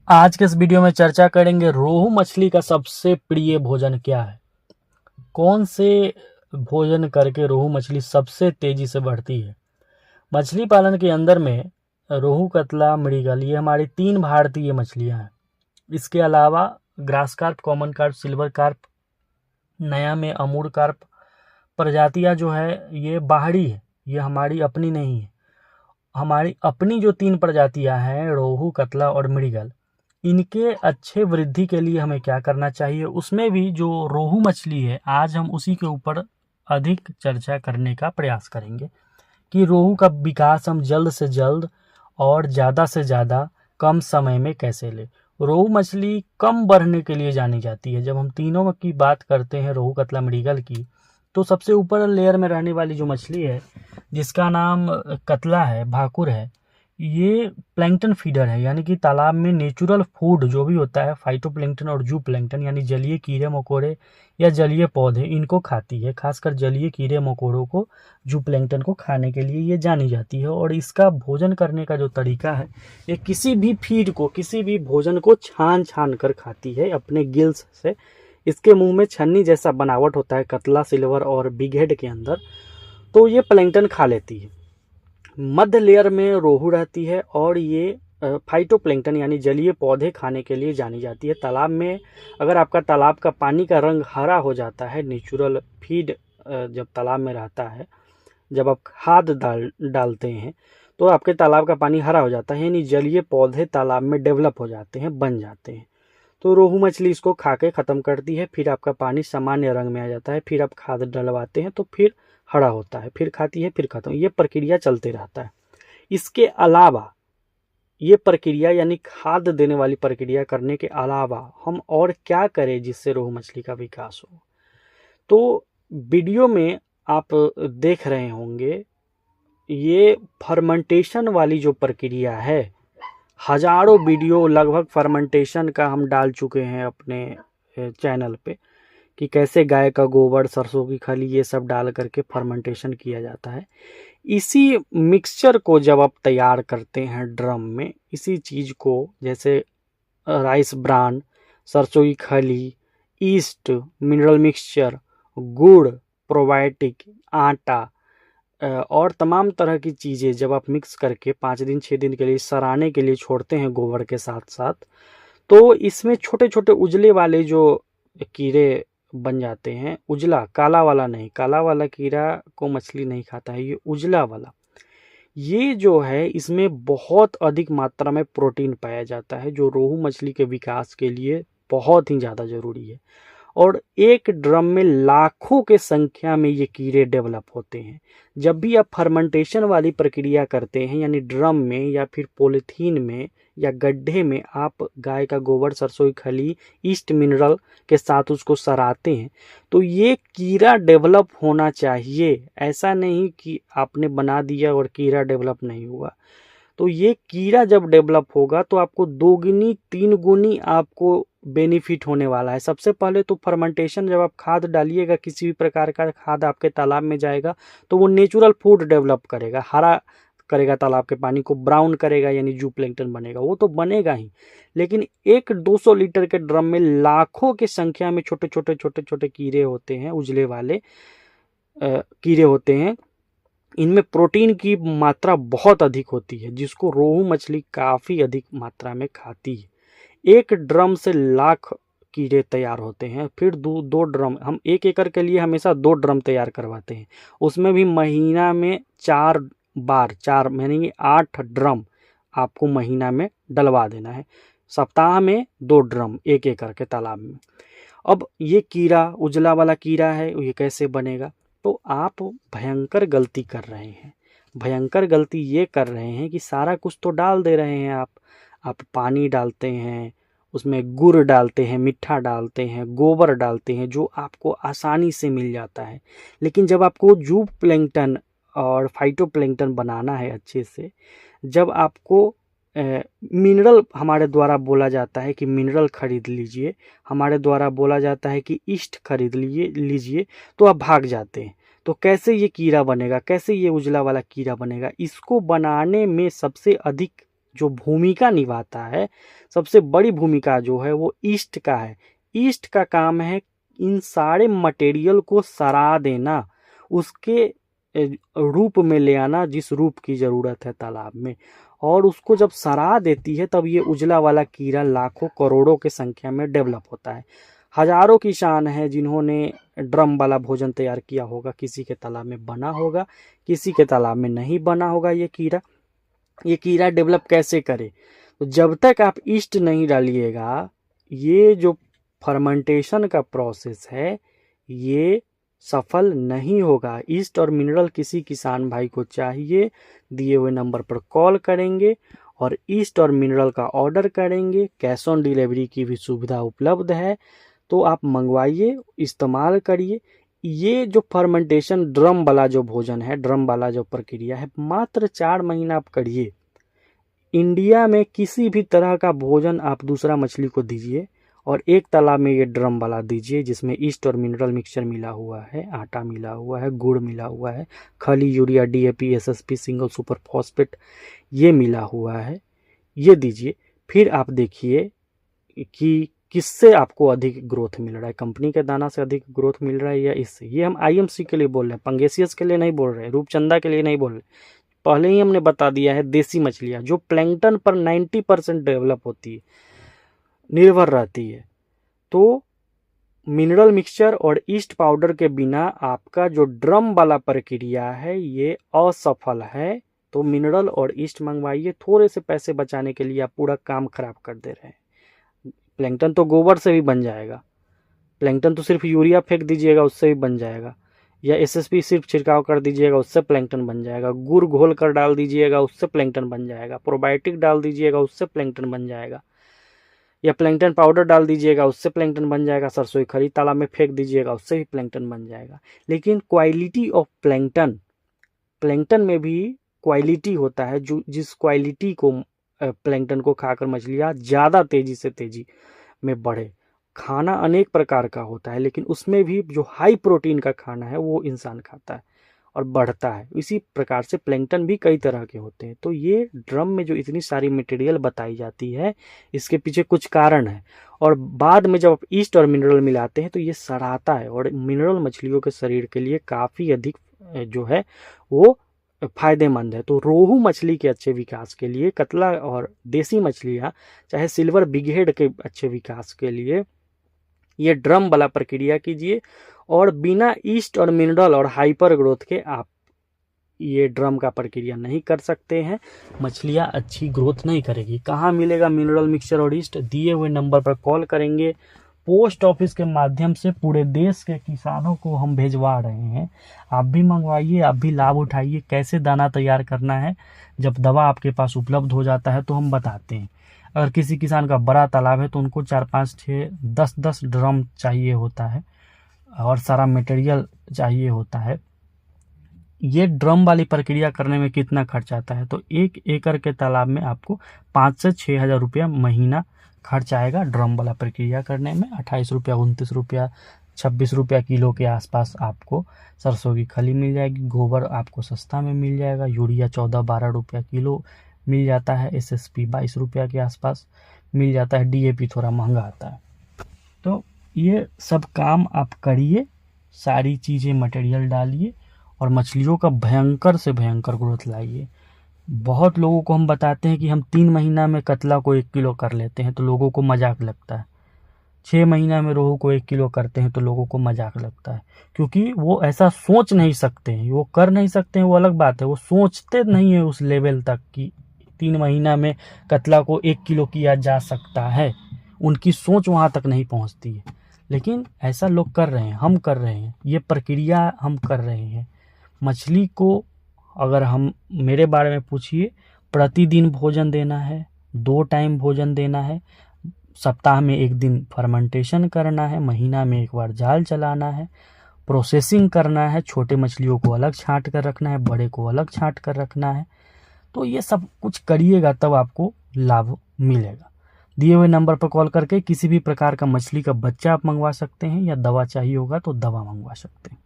आज के इस वीडियो में चर्चा करेंगे रोहू मछली का सबसे प्रिय भोजन क्या है। कौन से भोजन करके रोहू मछली सबसे तेजी से बढ़ती है। मछली पालन के अंदर में रोहू, कतला, मृगल ये हमारी 3 भारतीय मछलियां हैं। इसके अलावा grass carp, common carp, silver carp, नया में अमूर कार्प प्रजातियां जो है ये बाहरी है, ये हमारी अपनी नहीं है। हमारी अपनी जो 3 प्रजातियां हैं रोहू, कतला और मृगल, इनके अच्छे वृद्धि के लिए हमें क्या करना चाहिए। उसमें भी जो रोहू मछली है, आज हम उसी के ऊपर अधिक चर्चा करने का प्रयास करेंगे कि रोहू का विकास हम जल्द से जल्द और ज़्यादा से ज़्यादा कम समय में कैसे ले। रोहू मछली कम बढ़ने के लिए जानी जाती है। जब हम तीनों की बात करते हैं, रोहू, कतला, मृगल की, तो सबसे ऊपर लेयर में रहने वाली जो मछली है जिसका नाम कतला है, भाकुर है, ये प्लैंकटन फीडर है। यानी कि तालाब में नेचुरल फूड जो भी होता है, फाइटोप्लैंक्टन और जू प्लैंक्टन यानी जलीय कीड़े मकोड़े या जलीय पौधे, इनको खाती है। खासकर जलीय कीड़े मकोड़ों को, जू प्लैंक्टन को खाने के लिए ये जानी जाती है। और इसका भोजन करने का जो तरीका है, ये किसी भी फीड को, किसी भी भोजन को छान छान कर खाती है अपने गिल्स से। इसके मुंह में छन्नी जैसा बनावट होता है कतला, सिल्वर और बिग हेड के अंदर, तो ये प्लैंक्टन खा लेती है। मध्य लेयर में रोहू रहती है और ये फाइटोप्लैंक्टन यानी जलीय पौधे खाने के लिए जानी जाती है। तालाब में अगर आपका तालाब का पानी का रंग हरा हो जाता है, नेचुरल फीड जब तालाब में रहता है, जब आप खाद डालते हैं तो आपके तालाब का पानी हरा हो जाता है, यानी जलीय पौधे तालाब में डेवलप हो जाते हैं, बन जाते हैं। तो रोहू मछली इसको खा के ख़त्म करती है। फिर आपका पानी सामान्य रंग में आ जाता है, फिर आप खाद डलवाते हैं तो फिर हरा होता है, फिर खाती है, फिर खत्म। ये प्रक्रिया चलते रहता है। इसके अलावा ये प्रक्रिया यानी खाद देने वाली प्रक्रिया करने के अलावा हम और क्या करें जिससे रोहू मछली का विकास हो। तो वीडियो में आप देख रहे होंगे, ये फर्मेंटेशन वाली जो प्रक्रिया है, हजारों वीडियो लगभग फर्मेंटेशन का हम डाल चुके हैं अपने चैनल पे कि कैसे गाय का गोबर, सरसों की खली, ये सब डाल करके फर्मेंटेशन किया जाता है। इसी मिक्सचर को जब आप तैयार करते हैं ड्रम में, इसी चीज़ को जैसे राइस ब्रान, सरसों की खली, ईस्ट, मिनरल मिक्सचर, गुड़, प्रोबायोटिक, आटा और तमाम तरह की चीज़ें जब आप मिक्स करके 5 दिन 6 दिन के लिए सराने के लिए छोड़ते हैं गोबर के साथ साथ, तो इसमें छोटे छोटे उजले वाले जो कीड़े बन जाते हैं। उजला, काला वाला नहीं, काला वाला कीड़ा को मछली नहीं खाता है, ये उजला वाला, ये जो है इसमें बहुत अधिक मात्रा में प्रोटीन पाया जाता है, जो रोहू मछली के विकास के लिए बहुत ही ज़्यादा ज़रूरी है। और एक ड्रम में लाखों के संख्या में ये कीड़े डेवलप होते हैं। जब भी आप फर्मेंटेशन वाली प्रक्रिया करते हैं, यानी ड्रम में या फिर पॉलीथीन में या गड्ढे में आप गाय का गोबर, सरसों की खली, ईस्ट मिनरल के साथ उसको सराते हैं, तो ये कीड़ा डेवलप होना चाहिए। ऐसा नहीं कि आपने बना दिया और कीड़ा डेवलप नहीं हुआ। तो ये कीड़ा जब डेवलप होगा तो आपको 2 गुनी 3 गुनी आपको बेनिफिट होने वाला है। सबसे पहले तो फर्मेंटेशन, जब आप खाद डालिएगा, किसी भी प्रकार का खाद आपके तालाब में जाएगा तो वो नेचुरल फूड डेवलप करेगा, हरा करेगा, तालाब के पानी को ब्राउन करेगा, यानी जू प्लैंक्टन बनेगा, वो तो बनेगा ही। लेकिन एक 200 लीटर के ड्रम में लाखों की संख्या में छोटे छोटे छोटे छोटे कीड़े होते हैं, उजले वाले कीड़े होते हैं। इनमें प्रोटीन की मात्रा बहुत अधिक होती है, जिसको रोहू मछली काफ़ी अधिक मात्रा में खाती है। एक ड्रम से लाख कीड़े तैयार होते हैं। फिर दो ड्रम, हम 1 एकड़ के लिए हमेशा 2 ड्रम तैयार करवाते हैं। उसमें भी महीना में 4 बार, 4 महीने 8 ड्रम आपको महीना में डलवा देना है। सप्ताह में 2 ड्रम 1 एकड़ के तालाब में। अब ये कीड़ा, उजला वाला कीड़ा है, ये कैसे बनेगा। तो आप भयंकर गलती कर रहे हैं। भयंकर गलती ये कर रहे हैं कि सारा कुछ तो डाल दे रहे हैं आप पानी डालते हैं, उसमें गुड़ डालते हैं, मीठा डालते हैं, गोबर डालते हैं, जो आपको आसानी से मिल जाता है। लेकिन जब आपको जू प्लैंक्टन और फाइटोप्लैंक्टन बनाना है अच्छे से, जब आपको मिनरल, हमारे द्वारा बोला जाता है कि मिनरल खरीद लीजिए, हमारे द्वारा बोला जाता है कि ईस्ट खरीद लीजिए, तो आप भाग जाते हैं। तो कैसे ये कीड़ा बनेगा, कैसे ये उजला वाला कीड़ा बनेगा। इसको बनाने में सबसे अधिक जो भूमिका निभाता है, सबसे बड़ी भूमिका जो है वो ईस्ट का है। ईस्ट का काम है इन सारे मटेरियल को सड़ा देना, उसके रूप में ले आना जिस रूप की ज़रूरत है तालाब में, और उसको जब सड़ा देती है तब ये उजला वाला कीड़ा लाखों करोड़ों के संख्या में डेवलप होता है। हजारों की शान है जिन्होंने ड्रम वाला भोजन तैयार किया होगा, किसी के तालाब में बना होगा, किसी के तालाब में नहीं बना होगा। ये कीड़ा डेवलप कैसे करे? तो जब तक आप ईस्ट नहीं डालिएगा, ये जो फर्मेंटेशन का प्रोसेस है ये सफल नहीं होगा। ईस्ट और मिनरल किसी किसान भाई को चाहिए, दिए हुए नंबर पर कॉल करेंगे और ईस्ट और मिनरल का ऑर्डर करेंगे। कैश ऑन डिलीवरी की भी सुविधा उपलब्ध है, तो आप मंगवाइए, इस्तेमाल करिए। ये जो फर्मेंटेशन ड्रम वाला जो भोजन है, ड्रम वाला जो प्रक्रिया है, मात्र 4 महीना आप करिए। इंडिया में किसी भी तरह का भोजन आप दूसरा मछली को दीजिए और एक तालाब में ये ड्रम वाला दीजिए जिसमें ईस्ट और मिनरल मिक्सचर मिला हुआ है, आटा मिला हुआ है, गुड़ मिला हुआ है, खली, urea, DAP, SSP, single super phosphate ये मिला हुआ है, ये दीजिए। फिर आप देखिए कि किससे आपको अधिक ग्रोथ मिल रहा है, कंपनी के दाना से अधिक ग्रोथ मिल रहा है या इससे। ये हम IMC के लिए बोल रहे हैं, पंगेसियस के लिए नहीं बोल रहे, रूपचंदा के लिए नहीं बोल रहे। पहले ही हमने बता दिया है, देसी मछलियाँ जो प्लैंकटन पर 90% डेवलप होती है, निर्भर रहती है। तो मिनरल मिक्सचर और ईस्ट पाउडर के बिना आपका जो ड्रम वाला प्रक्रिया है ये असफल है। तो मिनरल और ईस्ट मंगवाइए। थोड़े से पैसे बचाने के लिए आप पूरा काम खराब कर दे रहे हैं। प्लैंकटन तो गोबर से भी बन जाएगा, प्लैंकटन तो सिर्फ यूरिया फेंक दीजिएगा उससे भी बन जाएगा, या SSP सिर्फ छिड़काव कर दीजिएगा उससे प्लैंकटन बन जाएगा, गुड़ घोल कर डाल दीजिएगा उससे प्लैंकटन बन जाएगा, प्रोबायोटिक डाल दीजिएगा उससे प्लैंकटन बन जाएगा, या प्लैंकटन पाउडर डाल दीजिएगा उससे प्लैंकटन बन जाएगा, सरसों खरी तालाब में फेंक दीजिएगा उससे भी प्लैंकटन बन जाएगा। लेकिन क्वालिटी ऑफ प्लैंकटन में भी क्वालिटी होता है, जो जिस क्वालिटी को प्लैंकटन को खाकर मछलियाँ ज़्यादा तेजी में बढ़े। खाना अनेक प्रकार का होता है, लेकिन उसमें भी जो हाई प्रोटीन का खाना है वो इंसान खाता है और बढ़ता है। इसी प्रकार से प्लैंकटन भी कई तरह के होते हैं। तो ये ड्रम में जो इतनी सारी मटेरियल बताई जाती है, इसके पीछे कुछ कारण है। और बाद में जब आप ईस्ट और मिनरल मिलाते हैं तो ये सड़ाता है, और मिनरल मछलियों के शरीर के लिए काफ़ी अधिक जो है वो फायदेमंद है। तो रोहू मछली के अच्छे विकास के लिए, कतला और देसी मछलियाँ चाहे सिल्वर बिगहेड के अच्छे विकास के लिए ये ड्रम वाला प्रक्रिया कीजिए, और बिना ईस्ट और मिनरल और हाइपर ग्रोथ के आप ये ड्रम का प्रक्रिया नहीं कर सकते हैं। मछलियाँ अच्छी ग्रोथ नहीं करेगी। कहाँ मिलेगा मिनरल मिक्सचर और ईस्ट? दिए हुए नंबर पर कॉल करेंगे। पोस्ट ऑफिस के माध्यम से पूरे देश के किसानों को हम भेजवा रहे हैं। आप भी मंगवाइए, आप भी लाभ उठाइए। कैसे दाना तैयार करना है, जब दवा आपके पास उपलब्ध हो जाता है तो हम बताते हैं। अगर किसी किसान का बड़ा तालाब है तो उनको 4, 5, 6, 10 ड्रम चाहिए होता है और सारा मटेरियल चाहिए होता है। ये ड्रम वाली प्रक्रिया करने में कितना खर्च आता है? तो 1 एकड़ के तालाब में आपको 5 से 6 हज़ार रुपया महीना खर्च आएगा ड्रम वाला प्रक्रिया करने में। 28 रुपया, 29 रुपया, 26 रुपया किलो के आसपास आपको सरसों की खली मिल जाएगी। गोबर आपको सस्ता में मिल जाएगा। यूरिया 14-12 रुपया किलो मिल जाता है। SSP 22 रुपया के आसपास मिल जाता है। DAP थोड़ा महंगा आता है। तो ये सब काम आप करिए, सारी चीज़ें मटेरियल डालिए और मछलियों का भयंकर से भयंकर ग्रोथ लाइए। बहुत लोगों को हम बताते हैं कि हम 3 महीना में कतला को 1 किलो कर लेते हैं तो लोगों को मजाक लगता है। 6 महीना में रोहू को 1 किलो करते हैं तो लोगों को मजाक लगता है, क्योंकि वो ऐसा सोच नहीं सकते हैं। वो कर नहीं सकते हैं वो अलग बात है, वो सोचते नहीं है उस लेवल तक कि 3 महीना में कतला को 1 किलो किया जा सकता है। उनकी सोच वहाँ तक नहीं पहुँचती है, लेकिन ऐसा लोग कर रहे हैं, हम कर रहे हैं, ये प्रक्रिया हम कर रहे हैं। मछली को अगर हम मेरे बारे में पूछिए, प्रतिदिन भोजन देना है, 2 टाइम भोजन देना है, सप्ताह में 1 दिन फर्मेंटेशन करना है, महीना में 1 बार जाल चलाना है, प्रोसेसिंग करना है, छोटे मछलियों को अलग छांट कर रखना है, बड़े को अलग छांट कर रखना है। तो ये सब कुछ करिएगा तब आपको लाभ मिलेगा। दिए हुए नंबर पर कॉल करके किसी भी प्रकार का मछली का बच्चा आप मंगवा सकते हैं, या दवा चाहिए होगा तो दवा मंगवा सकते हैं।